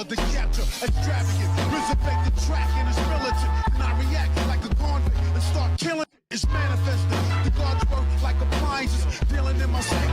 hard to capture, extravagant, resurrect the track and it's militant. And I react like a convict and start killing. It's manifested. The gods work like appliances, dealing in my psyche.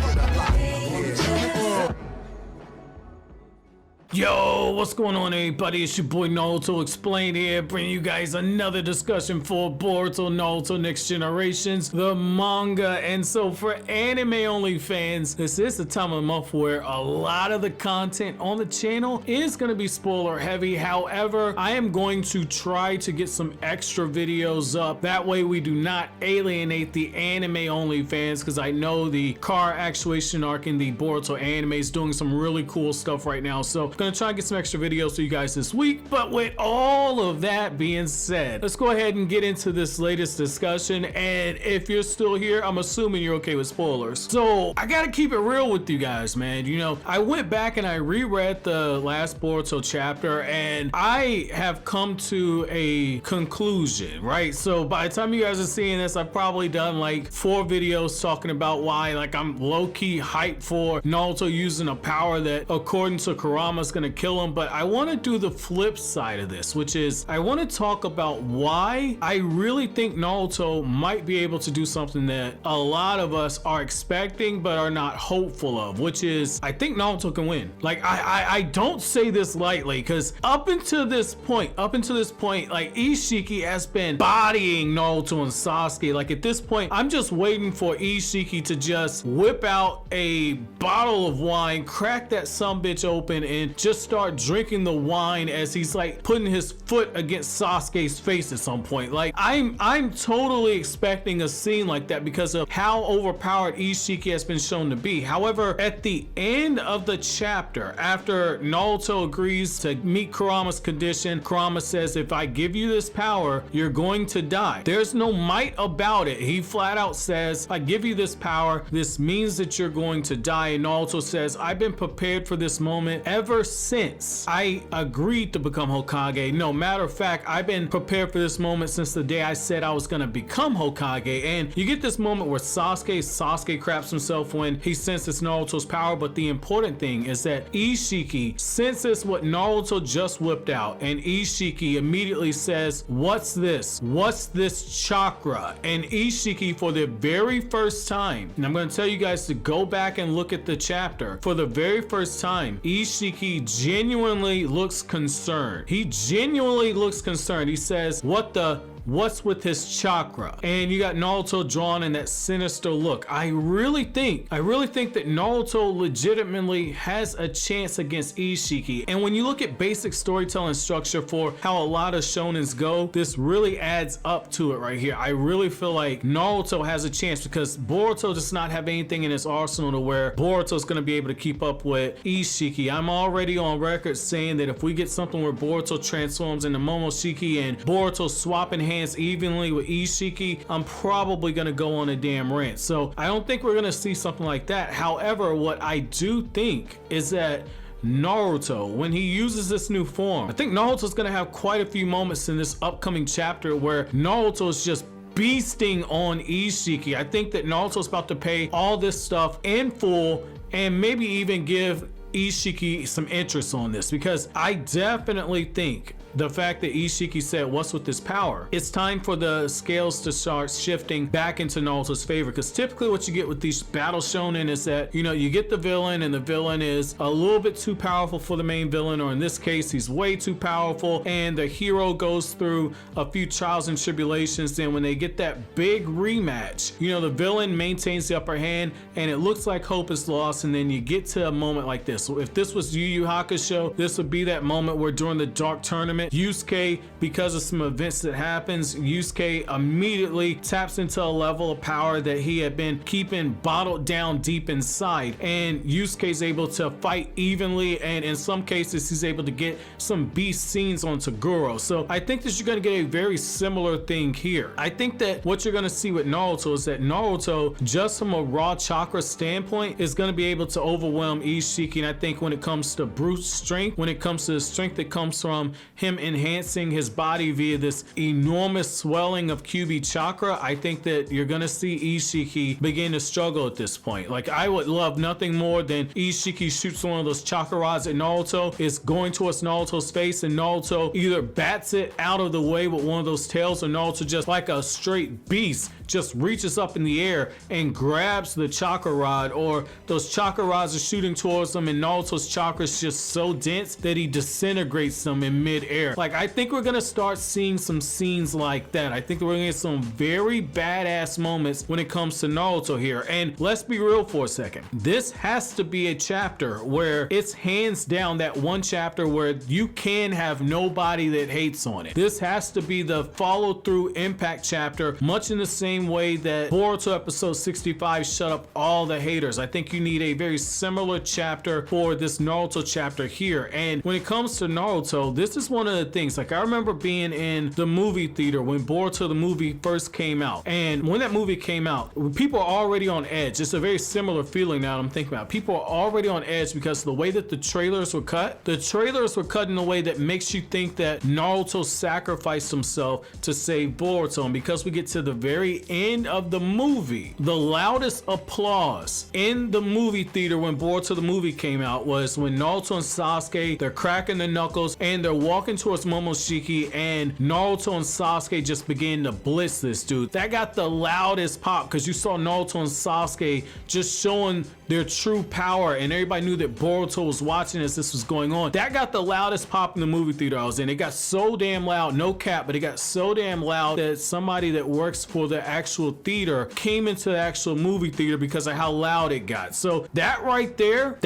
Yo, what's going on, everybody? It's your boy Naruto Explained here, bringing you guys another discussion for Boruto Naruto Next Generations, the manga. And so for anime only fans, this is the time of the month where a lot of the content on the channel is going to be spoiler heavy. However, I am going to try to get some extra videos up. That way we do not alienate the anime only fans, because I know the car actuation arc in the Boruto anime is doing some really cool stuff right now. So gonna try and get some extra videos to you guys this week. But with all of that being said, let's go ahead and get into this latest discussion. And if you're still here, I'm assuming you're okay with spoilers. So I gotta keep it real with you guys, man. You know, I went back and I reread the last Boruto chapter, and I have come to a conclusion, right? So by the time you guys are seeing this, I've probably done like 4 videos talking about why like I'm low-key hyped for Naruto using a power that, according to Kurama's, gonna kill him. But I want to do the flip side of this, which is I want to talk about why I really think Naruto might be able to do something that a lot of us are expecting but are not hopeful of, which is I think Naruto can win. Like I don't say this lightly, because up until this point, like Ishiki has been bodying Naruto and Sasuke. Like at this point, I'm just waiting for Ishiki to just whip out a bottle of wine, crack that sumbitch open, and just start drinking the wine as he's like putting his foot against Sasuke's face at some point. Like I'm totally expecting a scene like that because of how overpowered Ishiki has been shown to be. However, at the end of the chapter, after Naruto agrees to meet Kurama's condition, Kurama says, if I give you this power, you're going to die. There's no might about it. He flat out says, if I give you this power, this means that you're going to die. And Naruto says, I've been prepared for this moment ever since I agreed to become Hokage. No, matter of fact, I've been prepared for this moment since the day I said I was gonna become Hokage. And you get this moment where Sasuke craps himself when he senses Naruto's power. But the important thing is that Ishiki senses what Naruto just whipped out, and Ishiki immediately says, what's this? What's this chakra? And Ishiki, for the very first time, and I'm gonna tell you guys to go back and look at the chapter, for the very first time, Ishiki genuinely looks concerned. He genuinely looks concerned. He says, what's with his chakra? And you got Naruto drawn in that sinister look. I really think that Naruto legitimately has a chance against Ishiki. And when you look at basic storytelling structure for how a lot of shonens go, this really adds up to it right here. I really feel like Naruto has a chance because Boruto does not have anything in his arsenal to where Boruto's gonna be able to keep up with Ishiki. I'm already on record saying that if we get something where Boruto transforms into Momoshiki and Boruto swapping hands evenly with Ishiki, I'm probably gonna go on a damn rant. So I don't think we're gonna see something like that. However, what I do think is that Naruto, when he uses this new form, I think Naruto's gonna have quite a few moments in this upcoming chapter where Naruto's just beasting on Ishiki. I think that Naruto's about to pay all this stuff in full and maybe even give Ishiki some interest on this, because I definitely think the fact that Ishiki said, what's with this power? It's time for the scales to start shifting back into Naruto's favor, because typically what you get with these battle shonen is that, you know, you get the villain and the villain is a little bit too powerful for the main villain, or in this case, he's way too powerful, and the hero goes through a few trials and tribulations. Then when they get that big rematch, you know, the villain maintains the upper hand and it looks like hope is lost, and then you get to a moment like this. So if this was Yu Yu Hakusho, this would be that moment where during the Dark Tournament, Yusuke, because of some events that happens, Yusuke immediately taps into a level of power that he had been keeping bottled down deep inside, and Yusuke's able to fight evenly, and in some cases he's able to get some beast scenes on Toguro. So I think that you're going to get a very similar thing here. I think that what you're going to see with Naruto is that Naruto, just from a raw chakra standpoint, is going to be able to overwhelm Ishiki. And I think when it comes to brute strength, when it comes to the strength that comes from him him enhancing his body via this enormous swelling of kyuubi chakra, I think that you're gonna see Ishiki begin to struggle at this point. Like, I would love nothing more than Ishiki shoots one of those chakra rods at Naruto, is going towards Naruto's face, and Naruto either bats it out of the way with one of those tails, or Naruto just like a straight beast just reaches up in the air and grabs the chakra rod, or those chakra rods are shooting towards him and Naruto's chakra is just so dense that he disintegrates them in mid-air. Like, I think we're gonna start seeing some scenes like that. I think we're gonna get some very badass moments when it comes to Naruto here. And let's be real for a second. This has to be a chapter where it's hands down that one chapter where you can have nobody that hates on it. This has to be the follow through impact chapter, much in the same way that Boruto episode 65 shut up all the haters. I think you need a very similar chapter for this Naruto chapter here. And when it comes to Naruto, this is one of the things, like, I remember being in the movie theater when Boruto the movie first came out, and when that movie came out, people are already on edge. It's a very similar feeling now that I'm thinking about. People are already on edge because of the way that the trailers were cut. The trailers were cut in a way that makes you think that Naruto sacrificed himself to save Boruto, and because we get to the very end of the movie, the loudest applause in the movie theater when Boruto the movie came out was when Naruto and Sasuke, they're cracking their knuckles and they're walking towards Momoshiki, and Naruto and Sasuke just begin to blitz this dude. That got the loudest pop because you saw Naruto and Sasuke just showing their true power, and everybody knew that Boruto was watching as this was going on. That got the loudest pop in the movie theater I was in. It got so damn loud, no cap, but it got so damn loud that somebody that works for the actual theater came into the actual movie theater because of how loud it got. So that right there,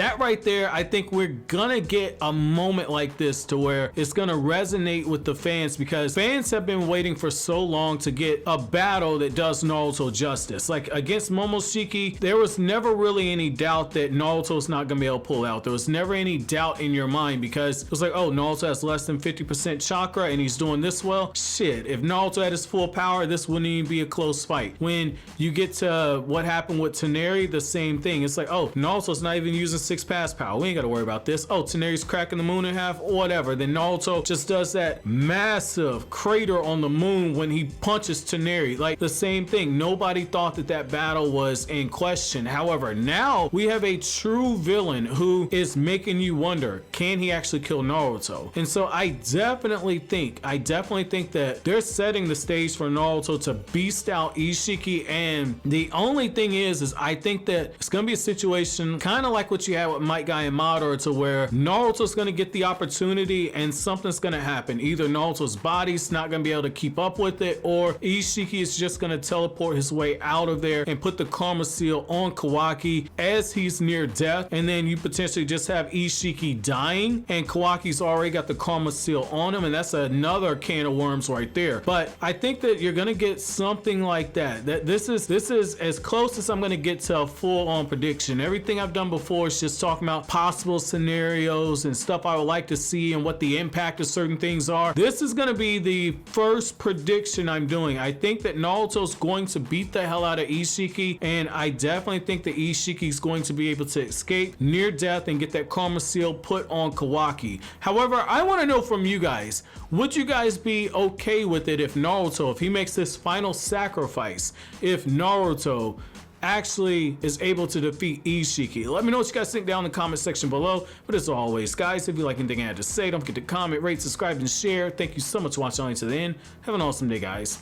I think we're gonna get a moment like this to where it's gonna resonate with the fans, because fans have been waiting for so long to get a battle that does Naruto justice. Like, against Momoshiki, there was never really any doubt that Naruto's not gonna be able to pull out. There was never any doubt in your mind, because it was like, oh, Naruto has less than 50% chakra and he's doing this well. Shit, if Naruto had his full power, this wouldn't even be a close fight. When you get to what happened with Teneri, the same thing. It's like, oh, Naruto's not even using 6-pass power. We ain't gotta worry about this. Oh, Teneri's cracking the moon in half, whatever. Then Naruto just does that massive crater on the moon when he punches Teneri. Like, the same thing. Nobody thought that that battle was in question. However, now we have a true villain who is making you wonder, can he actually kill Naruto? And so I definitely think that they're setting the stage for Naruto to beast out Ishiki. And the only thing is I think that it's gonna be a situation kind of like what you had with Might Guy and Madara, to where Naruto's gonna get the opportunity and something's gonna happen. Either Naruto's body's not gonna be able to keep up with it, or Ishiki is just gonna teleport his way out of there and put the karma seal on Kawaki as he's near death, and then you potentially just have Ishiki dying and Kawaki's already got the karma seal on him, and that's another can of worms right there. But I think that you're gonna get something like that. That this is as close as I'm gonna get to a full-on prediction. Everything I've done before is just talking about possible scenarios and stuff I would like to see and what the impact of certain things are. This is gonna be the first prediction I'm doing. I think that Naruto's going to beat the hell out of Ishiki, and I definitely think that Ishiki's going to be able to escape near death and get that karma seal put on Kawaki. However, I want to know from you guys, would you guys be okay with it if Naruto, if he makes this final sacrifice, if Naruto actually is able to defeat Ishiki? Let me know what you guys think down in the comment section below. But as always, guys, if you like anything I had to say, don't forget to comment, rate, subscribe, and share. Thank you so much for watching all the way to the end. Have an awesome day, guys.